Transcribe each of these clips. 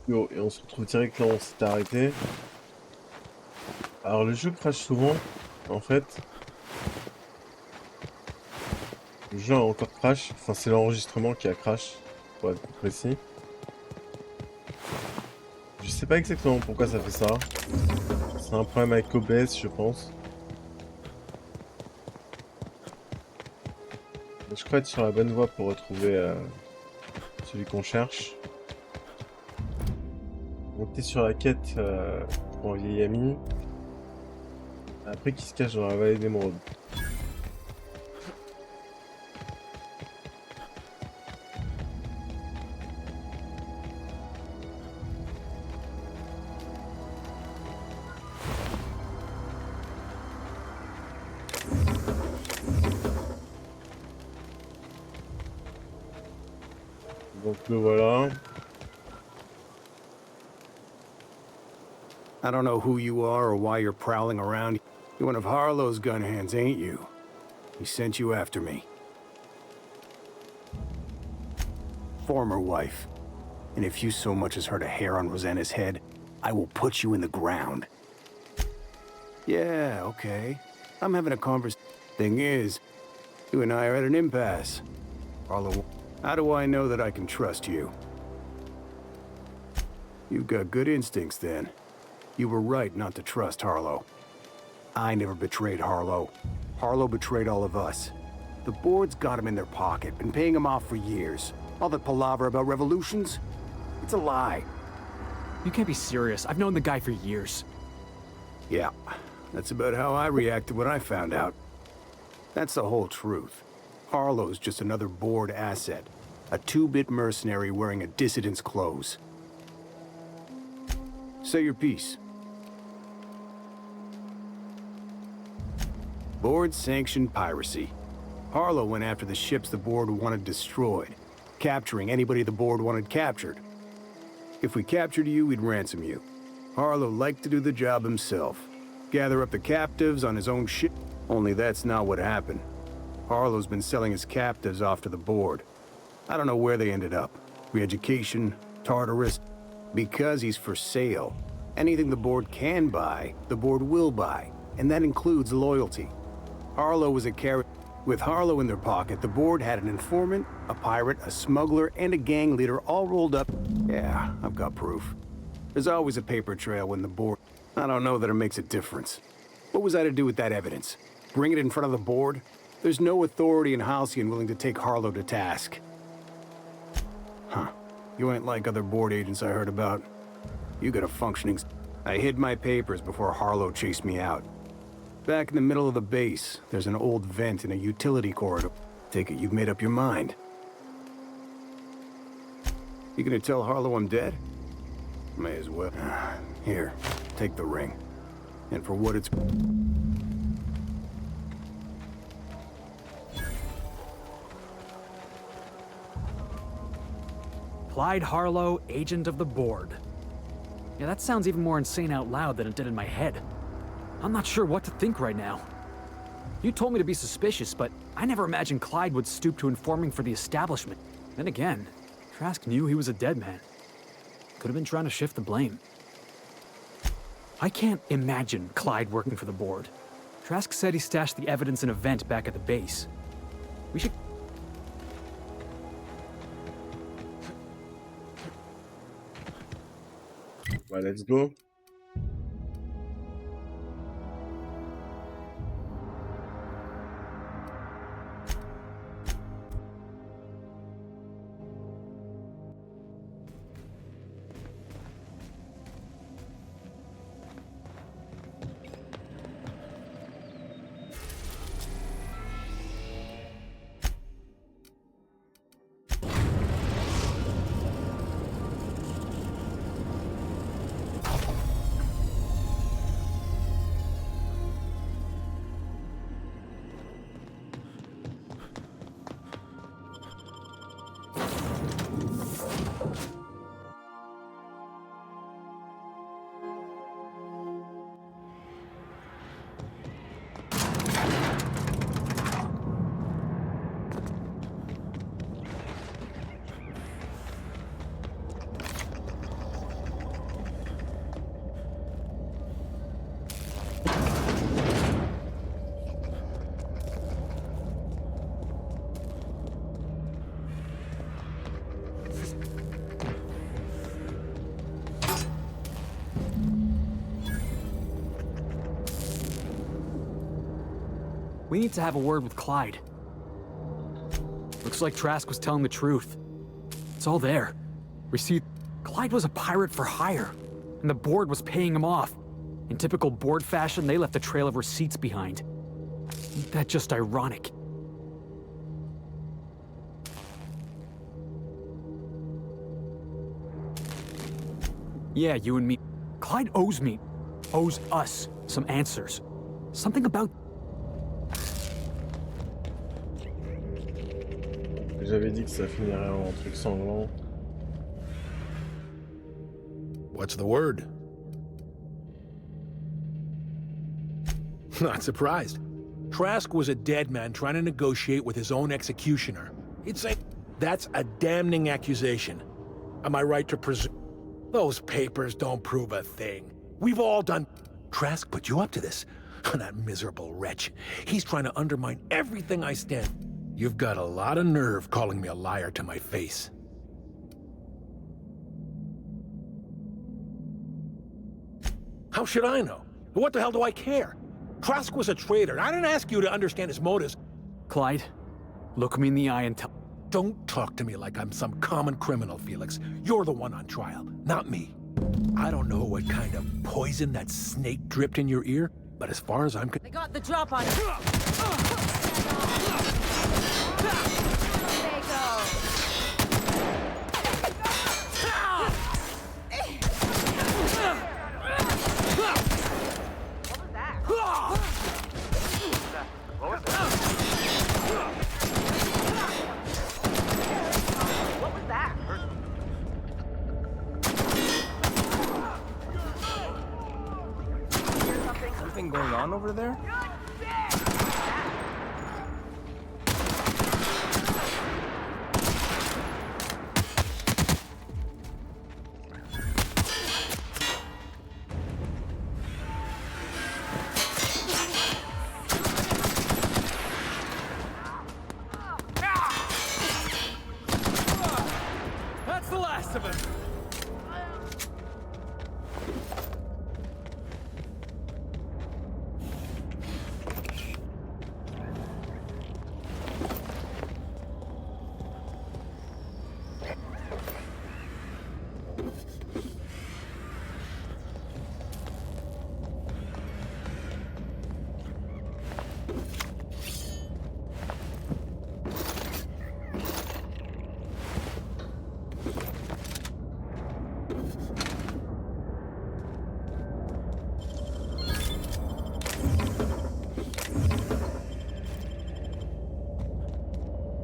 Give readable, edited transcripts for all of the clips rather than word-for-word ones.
Yo, et on se retrouve direct là où on s'était arrêté. Alors le jeu crache souvent, en fait. Le jeu a encore crash. Enfin, c'est l'enregistrement qui a crash, pour être plus précis. Je sais pas exactement pourquoi ça fait ça. C'est un problème avec OBS, je pense. Mais je crois être sur la bonne voie pour retrouver celui qu'on cherche. On était sur la quête pour un vieil ami. Après, qui se cache dans la vallée d'émeraude. Donc le voilà. I don't know who you are or why you're prowling around. You're one of Harlow's gun hands, ain't you? He sent you after me. Former wife. And if you so much as hurt a hair on Rosanna's head, I will put you in the ground. Yeah, okay. I'm having a conversation. Thing is, you and I are at an impasse. Harlow, how do I know that I can trust you? You've got good instincts then. You were right not to trust Harlow. I never betrayed Harlow. Harlow betrayed all of us. The board's got him in their pocket, been paying him off for years. All that palaver about revolutions? It's a lie. You can't be serious. I've known the guy for years. Yeah, that's about how I reacted when I found out. That's the whole truth. Harlow's just another board asset. A two-bit mercenary wearing a dissident's clothes. Say your piece. Board-sanctioned piracy. Harlow went after the ships the board wanted destroyed, capturing anybody the board wanted captured. If we captured you, we'd ransom you. Harlow liked to do the job himself. Gather up the captives on his own ship. Only that's not what happened. Harlow's been selling his captives off to the board. I don't know where they ended up. Re-education, Tartarus. Because he's for sale. Anything the board can buy, the board will buy. And that includes loyalty. Harlow was a character. With Harlow in their pocket, the board had an informant, a pirate, a smuggler, and a gang leader all rolled up. Yeah, I've got proof. There's always a paper trail when the board... I don't know that it makes a difference. What was I to do with that evidence? Bring it in front of the board? There's no authority in Halcyon willing to take Harlow to task. Huh. You ain't like other board agents I heard about. You got a functioning... I hid my papers before Harlow chased me out. Back in the middle of the base, there's an old vent in a utility corridor. Take it you've made up your mind. You gonna tell Harlow I'm dead? May as well. Here, take the ring. And for what it's... Clyde Harlow, agent of the board. Yeah, that sounds even more insane out loud than it did in my head. I'm not sure what to think right now. You told me to be suspicious, but I never imagined Clyde would stoop to informing for the establishment. Then again, Trask knew he was a dead man. Could have been trying to shift the blame. I can't imagine Clyde working for the board. Trask said he stashed the evidence in a vent back at the base. We should... Bah, let's go. We need to have a word with Clyde. Looks like Trask was telling the truth. It's all there. Receipt. Clyde was a pirate for hire, and the board was paying him off. In typical board fashion, they left a trail of receipts behind. Ain't that just ironic? Yeah, you and me. Clyde owes us some answers. Something about... J'avais dit que ça finirait en truc sanglant. What's the word? Not surprised. Trask was a dead man trying to negotiate with his own executioner. That's a damning accusation. Am I right to presume? Those papers don't prove a thing. We've all done... Trask put you up to this. That miserable wretch. He's trying to undermine everything I stand. You've got a lot of nerve calling me a liar to my face. How should I know? What the hell do I care? Trask was a traitor. I didn't ask you to understand his motives. Clyde, look me in the eye and tell... Don't talk to me like I'm some common criminal, Felix. You're the one on trial, not me. I don't know what kind of poison that snake dripped in your ear, but as far as I'm They got the drop on it. There they go. What was that? Anything going on over there? That's the last of him!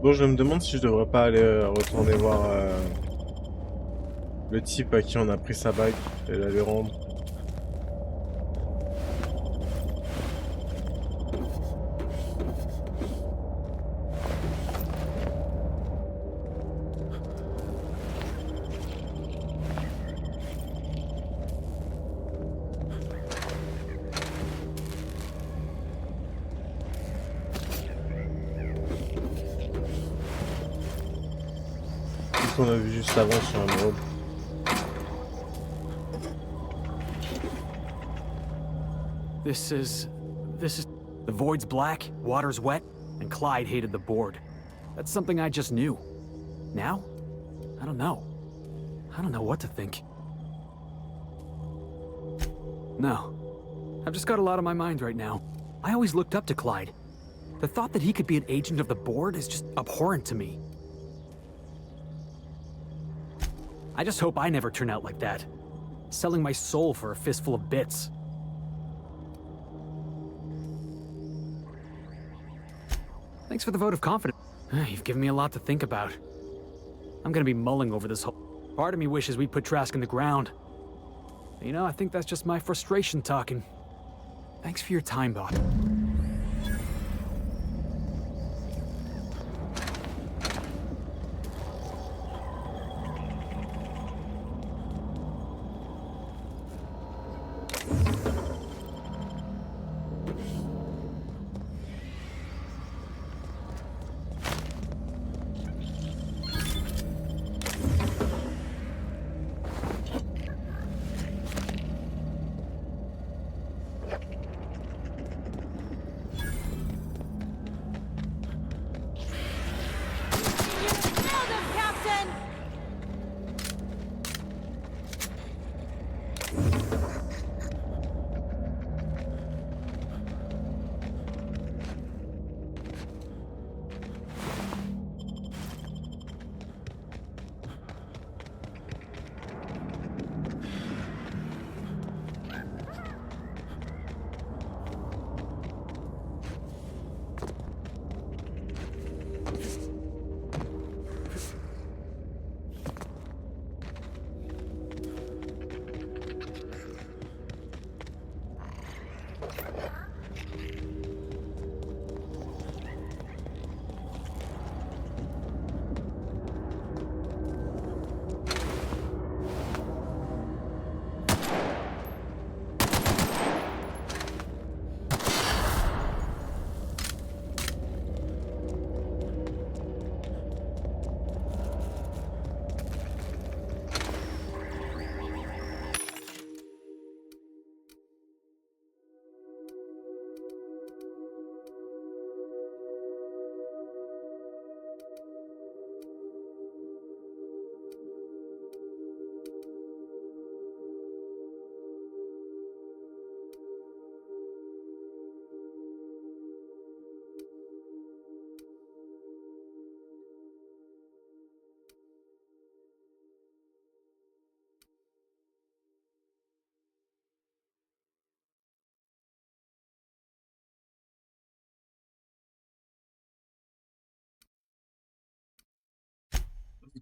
Bon, je me demande si je devrais pas aller retourner voir le type à qui on a pris sa bague et la lui rendre. Qu'on a vu juste avant sur un road. This is... The void's black, water's wet, and Clyde hated the board. That's something I just knew. Now? I don't know. I don't know what to think. No. I've just got a lot on my mind right now. I always looked up to Clyde. The thought that he could be an agent of the board is just abhorrent to me. I just hope I never turn out like that. Selling my soul for a fistful of bits. Thanks for the vote of confidence. You've given me a lot to think about. I'm gonna be mulling over this whole... Part of me wishes we put Trask in the ground. You know, I think that's just my frustration talking. Thanks for your time, Bob.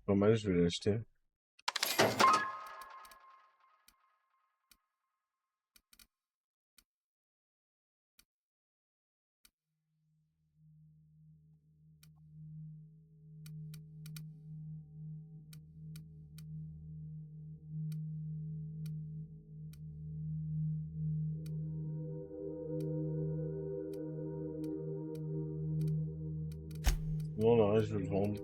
Pas mal, je vais l'acheter. Non, le reste, je vais le vendre.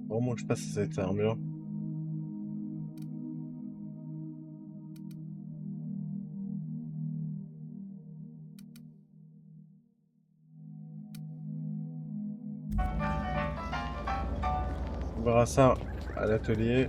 Vraiment que je passe à cette armure. On verra ça à l'atelier.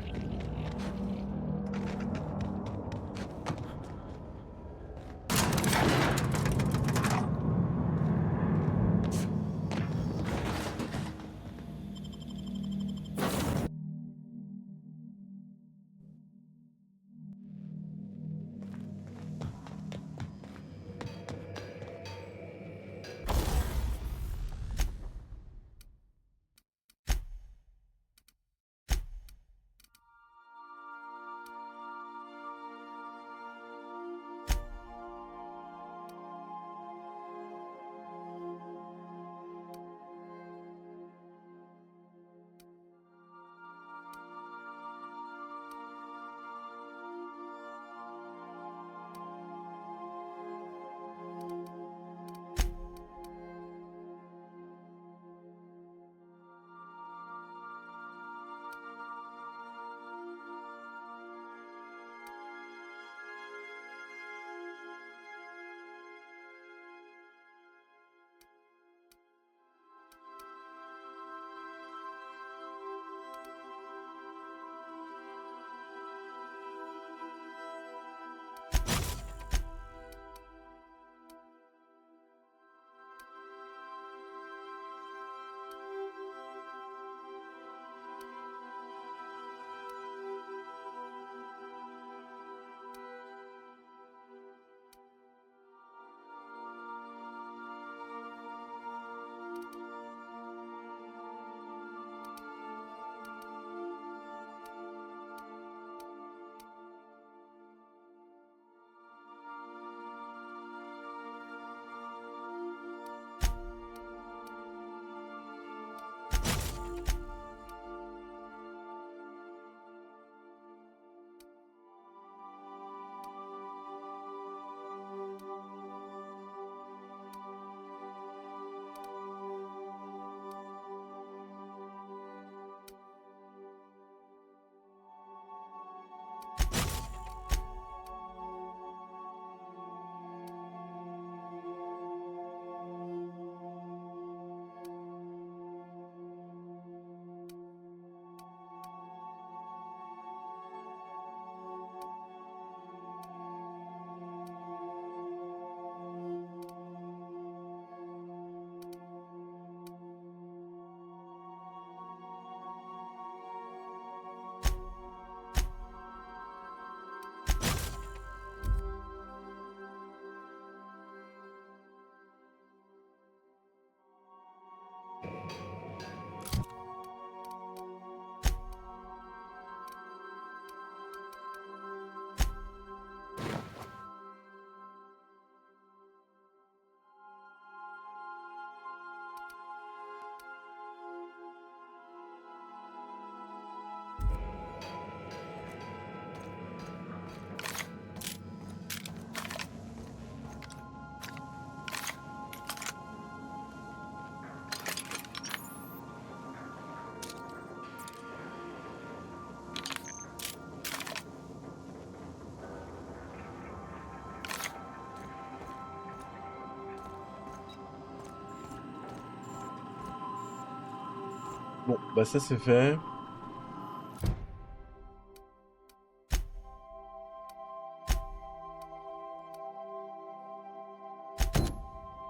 Bon, bah ça c'est fait.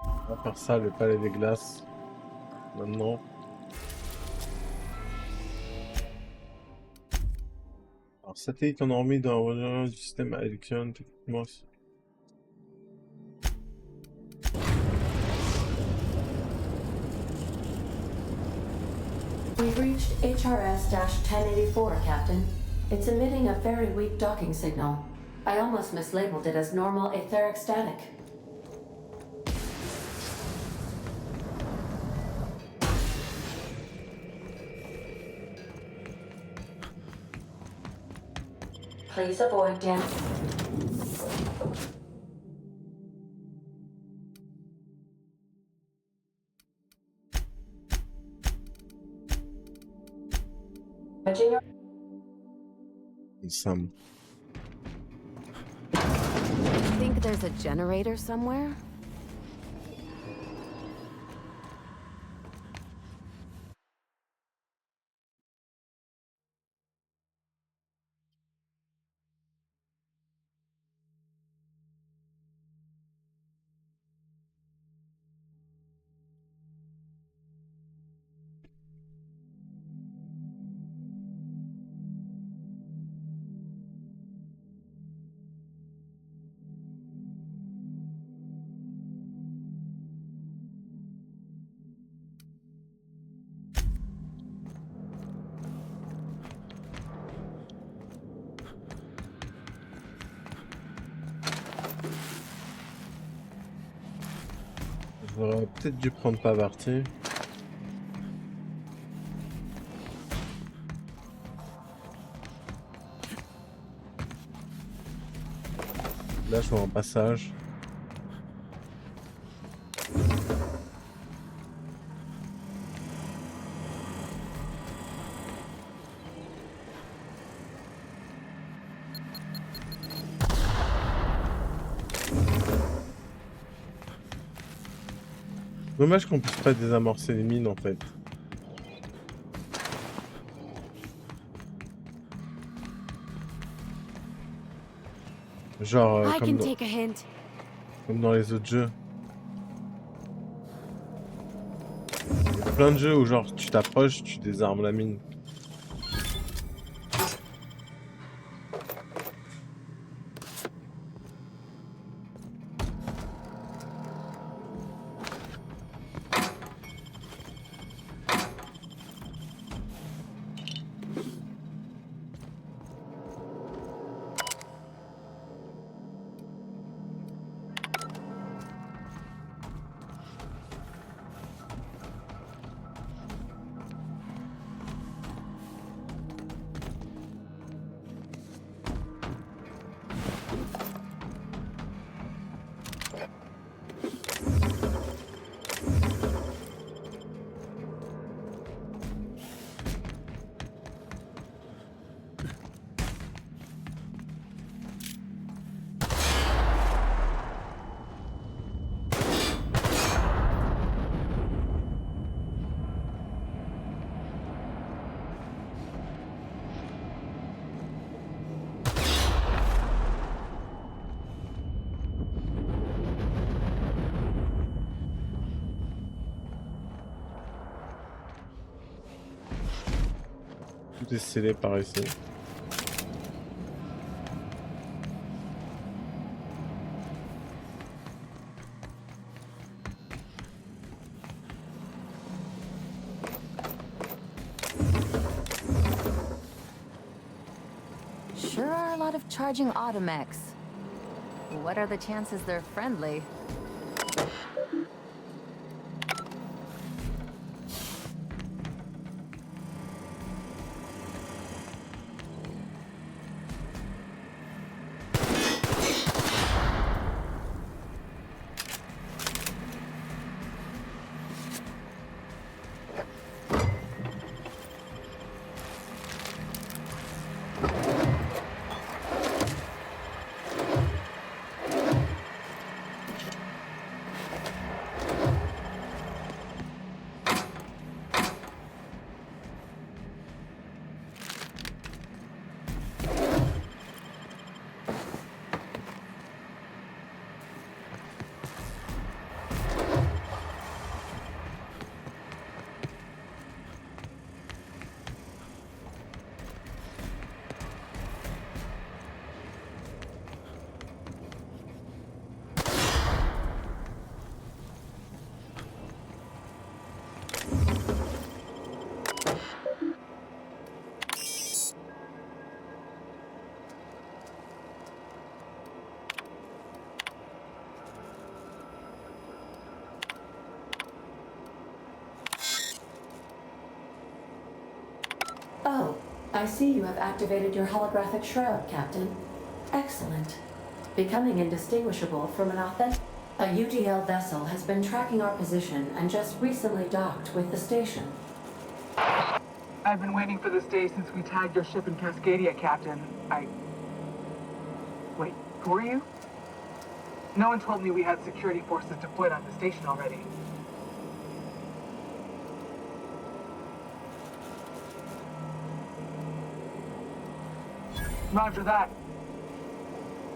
On va faire ça, le palais des glaces. Maintenant. Alors, satellite endormi dans le du système élection, techniquement. We've reached HRS-1084, Captain. It's emitting a very weak docking signal. I almost mislabeled it as normal etheric static. Please avoid damage. Some. Think there's a generator somewhere? J'aurais peut-être dû prendre pas parti. Là, je vois un passage. Dommage qu'on puisse pas désamorcer les mines en fait. Genre I can take a hint. comme dans les autres jeux. Il y a plein de jeux où genre tu t'approches, tu désarmes la mine. Tout est scellé par ici. Sure are a lot of charging automechs. What are the chances they're friendly? I see you have activated your holographic shroud, Captain. Excellent. Becoming indistinguishable from an authentic... A UDL vessel has been tracking our position and just recently docked with the station. I've been waiting for this day since we tagged your ship in Cascadia, Captain. Wait, who are you? No one told me we had security forces deployed on the station already. Roger that.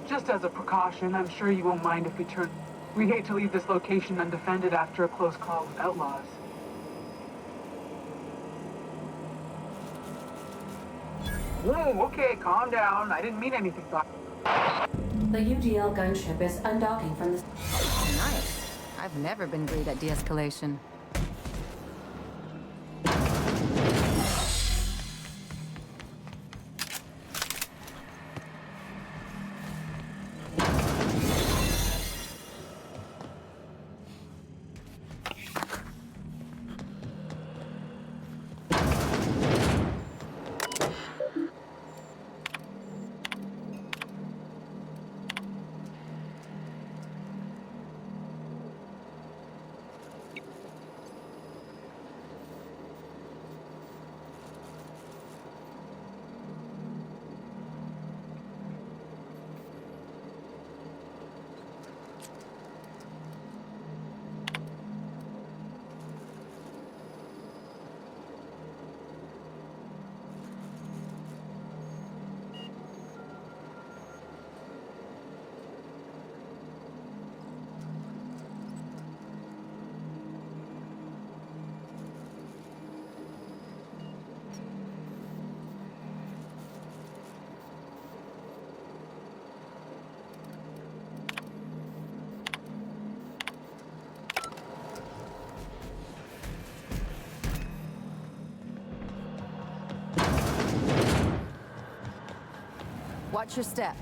Just as a precaution, I'm sure you won't mind if we turn... We'd hate to leave this location undefended after a close call with outlaws. Whoa, okay, calm down. I didn't mean anything by... The UDL gunship is undocking from the... Nice. I've never been great at de-escalation. Watch your step.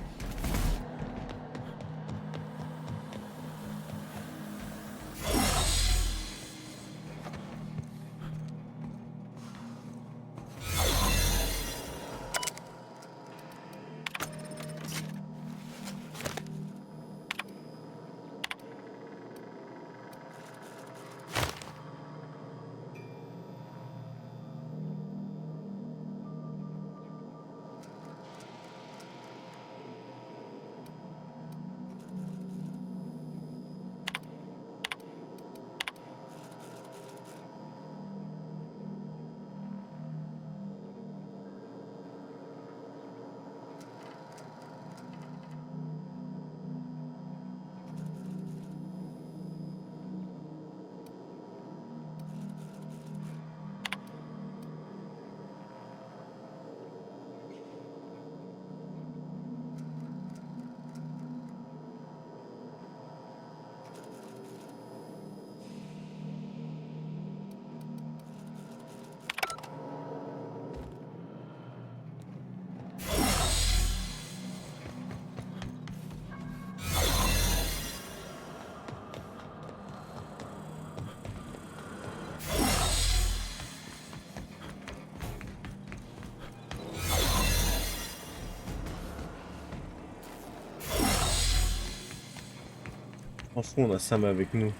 Franchement, on a Sam avec nous.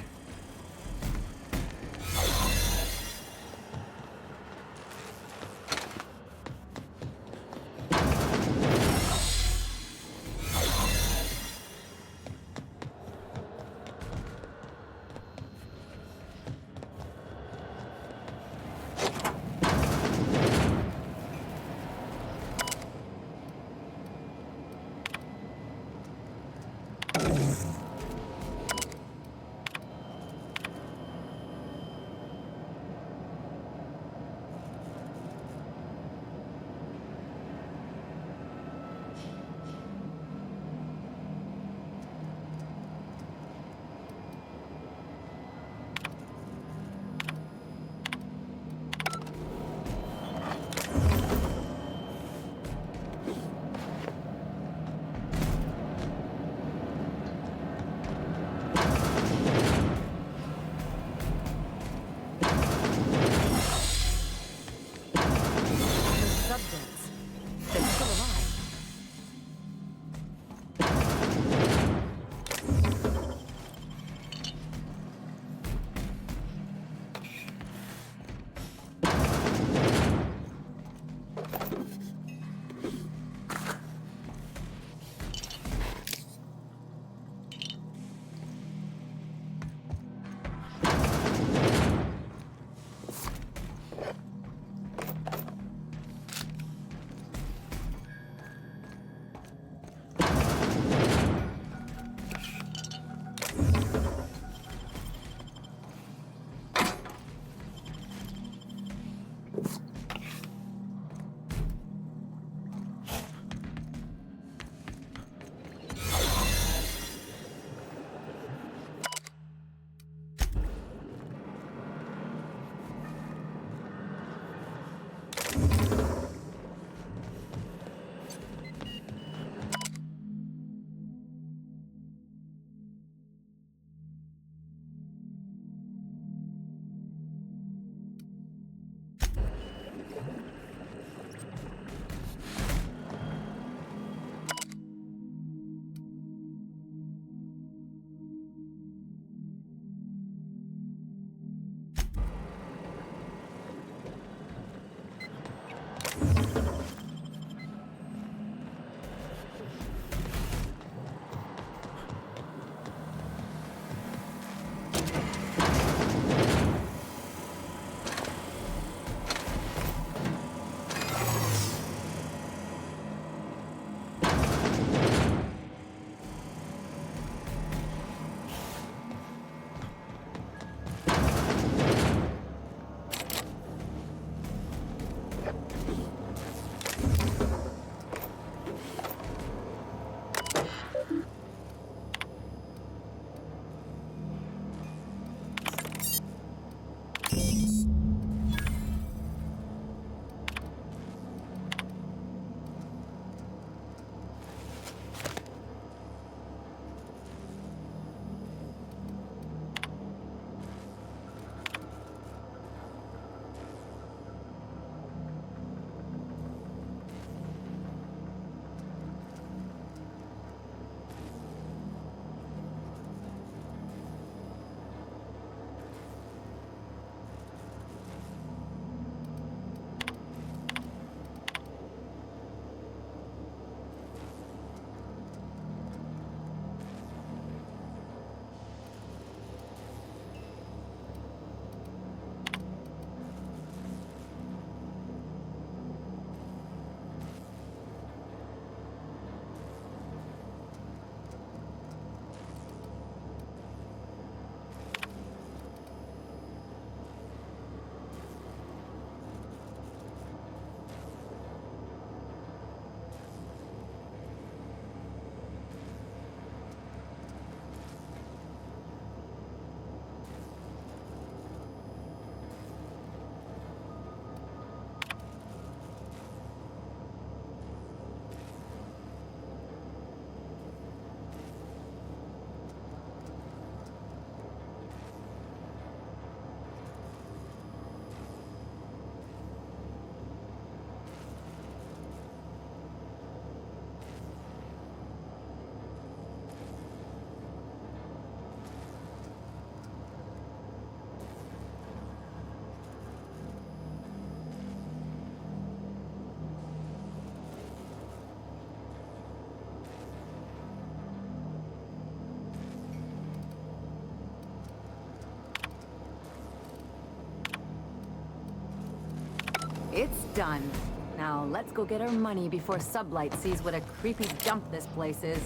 It's done. Now let's go get our money before Sublight sees what a creepy dump this place is.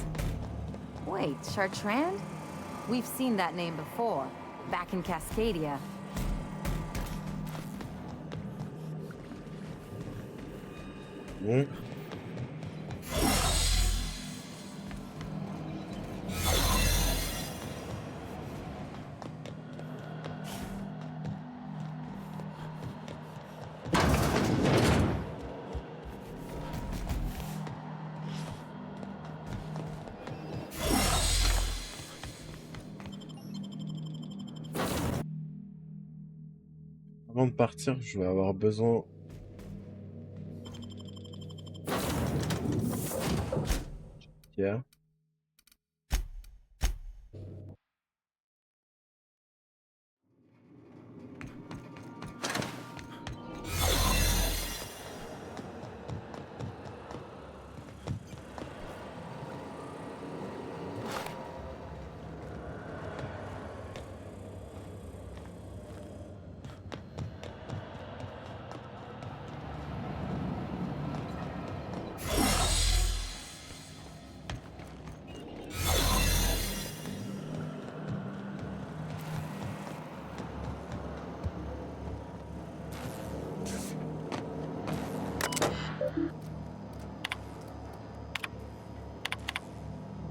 Wait, Chartrand? We've seen that name before, back in Cascadia. Bon. Avant de partir, je vais avoir besoin... Yeah.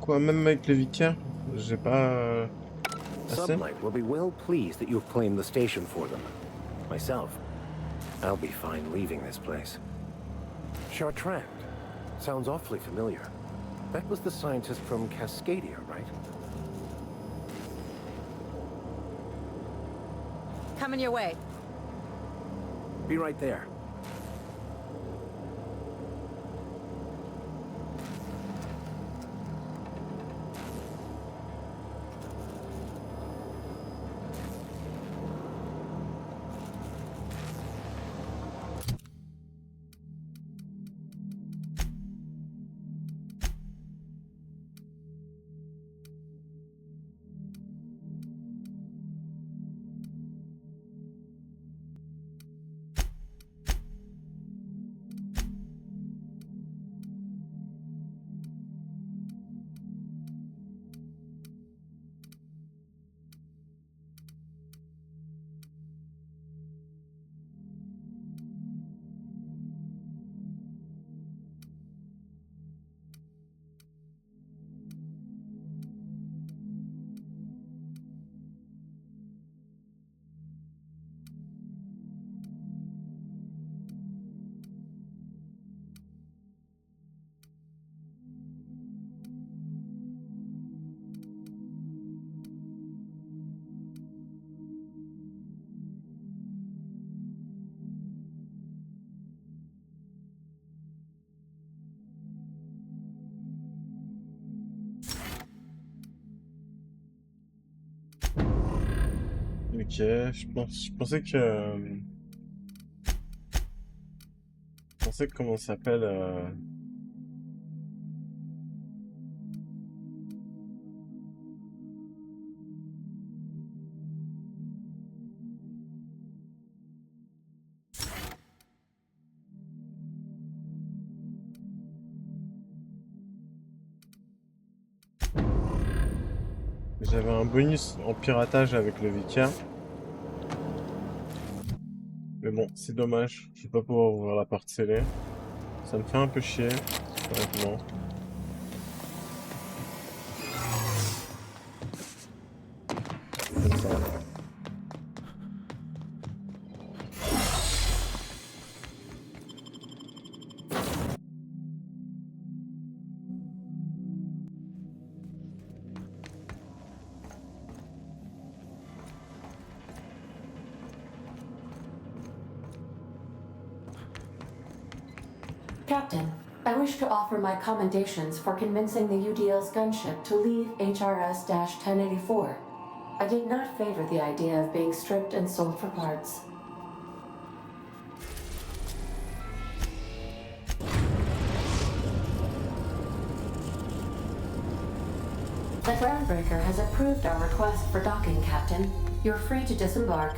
Quoi, même avec le vicaire, j'ai pas assez. Sublight will be well pleased that you've claimed the station for them. Myself, I'll be fine leaving this place. Chartrand. Sounds awfully familiar. That was the scientist from Cascadia, right? Coming your way. Be right there. Ok, je pensais que... Je pensais que comment ça s'appelle j'avais un bonus en piratage avec le vicaire. Mais bon, c'est dommage, je vais pas pouvoir ouvrir la porte scellée. Ça me fait un peu chier, honnêtement. Comme ça. Captain, I wish to offer my commendations for convincing the UDL's gunship to leave HRS-1084. I did not favor the idea of being stripped and sold for parts. The groundbreaker has approved our request for docking, Captain. You're free to disembark.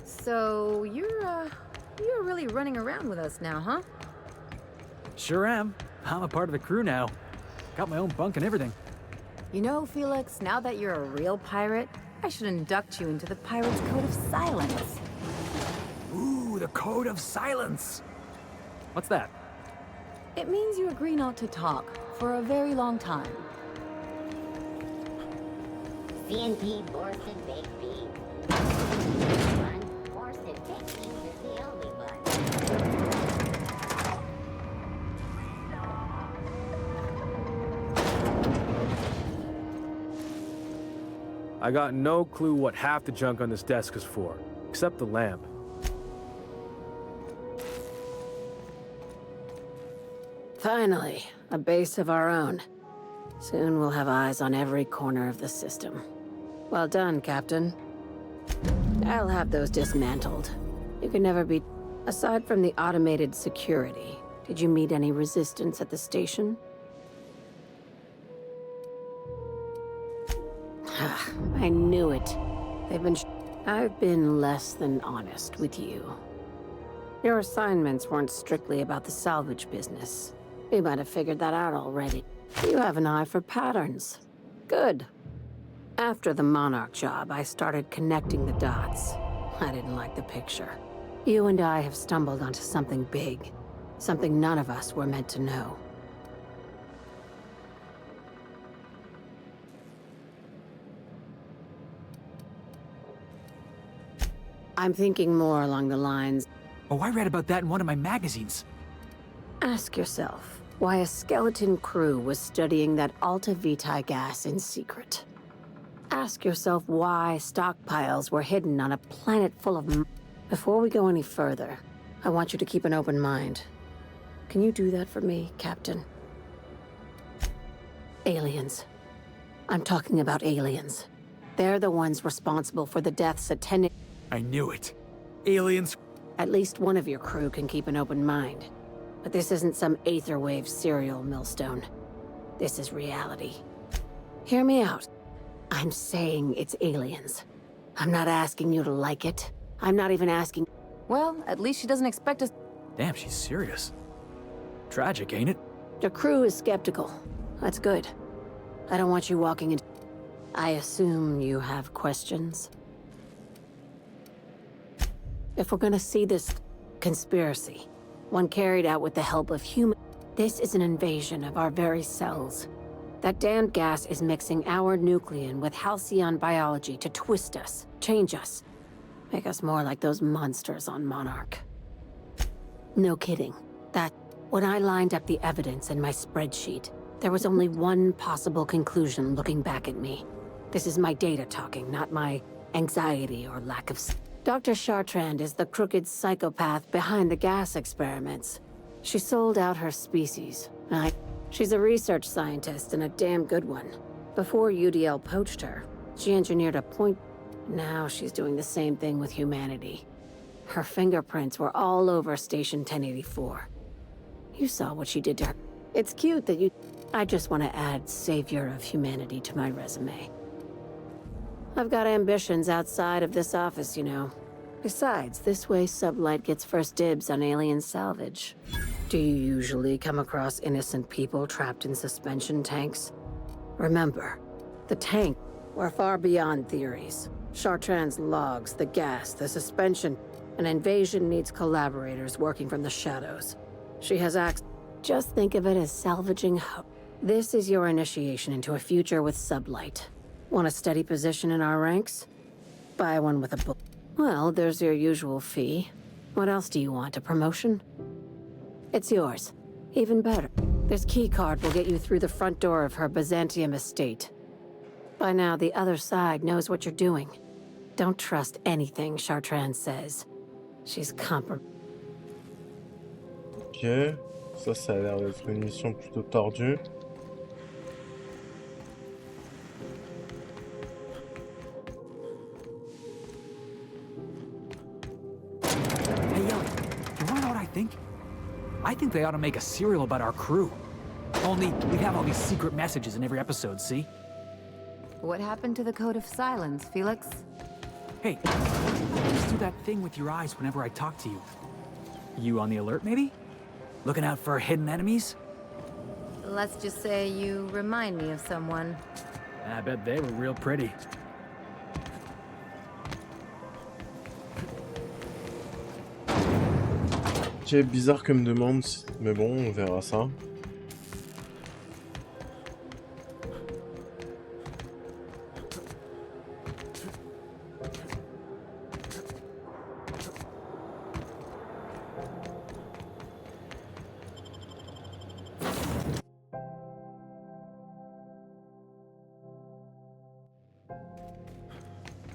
So you're really running around with us now, huh? Sure am. I'm a part of the crew now. Got my own bunk and everything. You know, Felix, now that you're a real pirate, I should induct you into the Pirate's Code of Silence. Ooh, the Code of Silence. What's that? It means you agree not to talk for a very long time. CNP Borsted Baked Beans. One Borsted Baked Beans is the only one. I got no clue what half the junk on this desk is for, except the lamp. Finally, a base of our own. Soon we'll have eyes on every corner of the system. Well done, Captain. I'll have those dismantled. You can never be... Aside from the automated security, did you meet any resistance at the station? I knew it. I've been less than honest with you. Your assignments weren't strictly about the salvage business. You might have figured that out already. You have an eye for patterns. Good. After the Monarch job, I started connecting the dots. I didn't like the picture. You and I have stumbled onto something big. Something none of us were meant to know. I'm thinking more along the lines... Oh, I read about that in one of my magazines. Ask yourself why a skeleton crew was studying that Alta Vitae gas in secret. Ask yourself why stockpiles were hidden on a planet full of... Before we go any further, I want you to keep an open mind. Can you do that for me, Captain? Aliens. I'm talking about aliens. They're the ones responsible for the deaths attending... I knew it. Aliens. At least one of your crew can keep an open mind. But this isn't some Aetherwave serial, Millstone. This is reality. Hear me out. I'm saying it's aliens. I'm not asking you to like it. I'm not even asking... Well, at least she doesn't expect us... Damn, she's serious. Tragic, ain't it? The crew is skeptical. That's good. I don't want you walking in... I assume you have questions? If we're gonna see this conspiracy, one carried out with the help of human... This is an invasion of our very cells. That damned gas is mixing our nucleon with halcyon biology to twist us, change us, make us more like those monsters on Monarch. No kidding. When I lined up the evidence in my spreadsheet, there was only one possible conclusion looking back at me. This is my data talking, not my anxiety or lack of... Dr. Chartrand is the crooked psychopath behind the gas experiments. She sold out her species. She's a research scientist and a damn good one. Before UDL poached her, she engineered a point... Now she's doing the same thing with humanity. Her fingerprints were all over Station 1084. You saw what she did to her. It's cute that you... I just want to add savior of humanity to my resume. I've got ambitions outside of this office, you know. Besides, this way Sublight gets first dibs on alien salvage. Do you usually come across innocent people trapped in suspension tanks? Remember, the tank were far beyond theories. Chartrand's logs, the gas, the suspension. An invasion needs collaborators working from the shadows. She has access. Just think of it as salvaging hope. This is your initiation into a future with Sublight. Want a steady position in our ranks? Buy one with a book. Well, there's your usual fee. What else do you want, a promotion? It's yours. Even better. This keycard will get you through the front door of her Byzantium estate. By now, the other side knows what you're doing. Don't trust anything Chartrand says. She's Ok, ça a l'air d'être une mission plutôt tordue. Hey, yo, you wanna know what I think? I think they ought to make a serial about our crew. Only, we'd have all these secret messages in every episode, see? What happened to the Code of Silence, Felix? Hey, why do you always do that thing with your eyes whenever I talk to you? You on the alert, maybe? Looking out for hidden enemies? Let's just say you remind me of someone. I bet they were real pretty. Ok, bizarre comme demande, mais bon, on verra ça.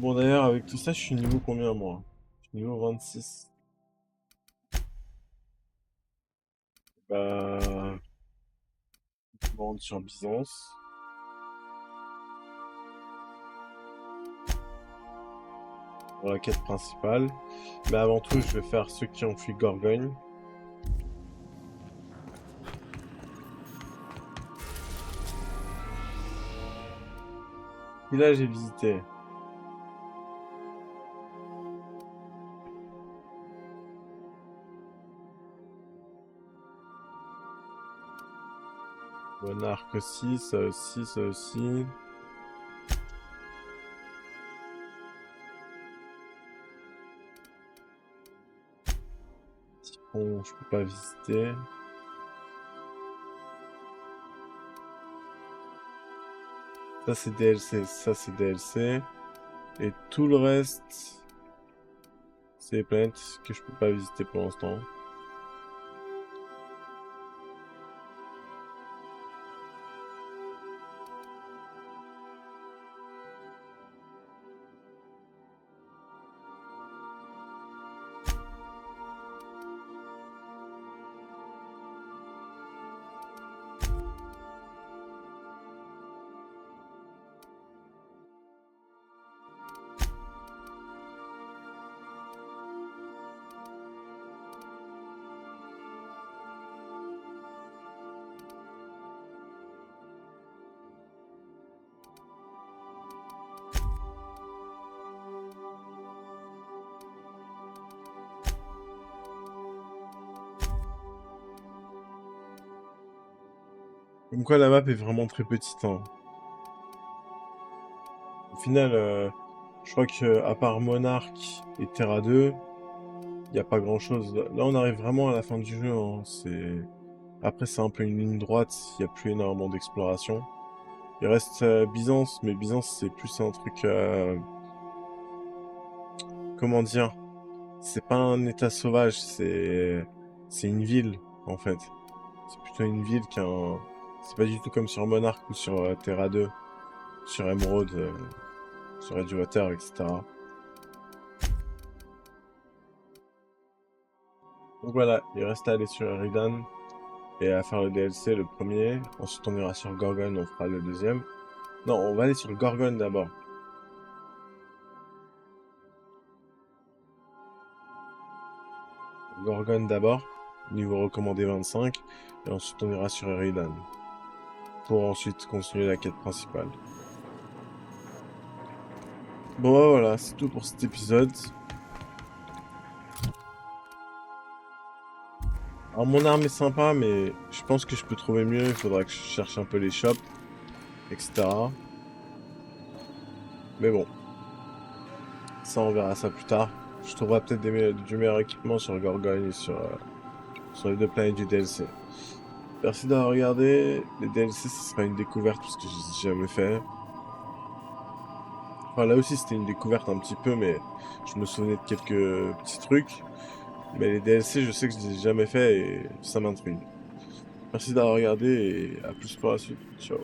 Bon d'ailleurs, avec tout ça, je suis niveau combien moi? Je suis niveau 26. Bah... Je me rendre sur Byzance. Pour la quête principale. Mais avant tout, je vais faire ceux qui ont fui Gorgogne. Et là, j'ai visité. Monarque aussi, ça aussi, ça aussi. Typhon, je peux pas visiter. Ça c'est DLC, ça c'est DLC. Et tout le reste, c'est les planètes que je peux pas visiter pour l'instant. Comme quoi la map est vraiment très petite, hein. Au final, je crois que à part Monarch et Terra 2, il n'y a pas grand chose. Là, on arrive vraiment à la fin du jeu, hein. Après, c'est un peu une ligne droite, il n'y a plus énormément d'exploration. Il reste Byzance, mais Byzance, c'est plus un truc... Comment dire? C'est pas un état sauvage, c'est une ville, en fait. C'est plutôt une ville qu'un... C'est pas du tout comme sur Monarch ou sur Terra 2, sur Emerald, sur Edgewater, etc. Donc voilà, il reste à aller sur Eridan et à faire le DLC, le premier. Ensuite, on ira sur Gorgon, on fera le deuxième. Non, on va aller sur Gorgon d'abord. Gorgon d'abord, niveau recommandé 25. Et ensuite, on ira sur Eridan. Pour ensuite continuer la quête principale. Bon, bah, voilà, c'est tout pour cet épisode. Alors, mon arme est sympa, mais je pense que je peux trouver mieux. Il faudra que je cherche un peu les shops, etc. Mais bon, ça, on verra ça plus tard. Je trouverai peut-être du meilleur équipement sur Gorgon et sur les deux planètes du DLC. Merci d'avoir regardé. Les DLC, ce sera une découverte parce que je les ai jamais fait. Enfin, là aussi, c'était une découverte un petit peu, mais je me souvenais de quelques petits trucs. Mais les DLC, je sais que je les ai jamais fait et ça m'intrigue. Merci d'avoir regardé et à plus pour la suite. Ciao.